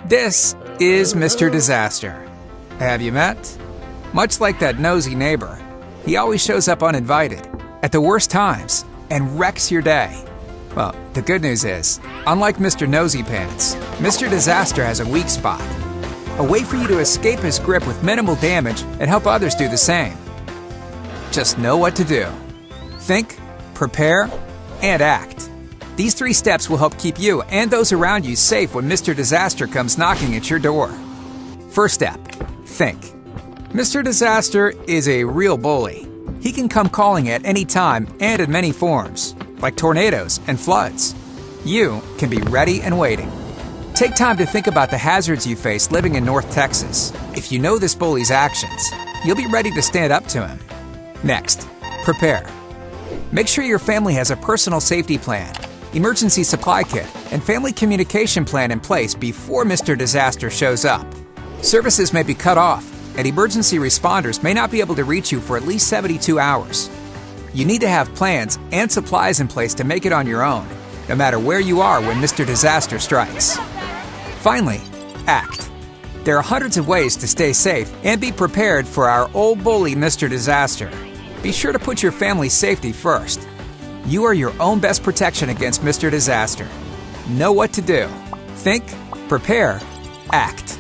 This is Mr. Disaster. Have you met? Much like that nosy neighbor, he always shows up uninvited, at the worst times, and wrecks your day. Well, the good news is, unlike Mr. Nosy Pants, Mr. Disaster has a weak spot. A way for you to escape his grip with minimal damage and help others do the same. Just know what to do. Think, prepare, and act. These 3 steps will help keep you and those around you safe when Mr. Disaster comes knocking at your door. First step, think. Mr. Disaster is a real bully. He can come calling at any time and in many forms, like tornadoes and floods. You can be ready and waiting. Take time to think about the hazards you face living in North Texas. If you know this bully's actions, you'll be ready to stand up to him. Next, prepare. Make sure your family has a personal safety plan, emergency supply kit, and family communication plan in place before Mr. Disaster shows up. Services may be cut off, and emergency responders may not be able to reach you for at least 72 hours. You need to have plans and supplies in place to make it on your own, no matter where you are when Mr. Disaster strikes. Finally, act. There are hundreds of ways to stay safe and be prepared for our old bully, Mr. Disaster. Be sure to put your family's safety first. You are your own best protection against Mr. Disaster. Know what to do. Think, prepare, act.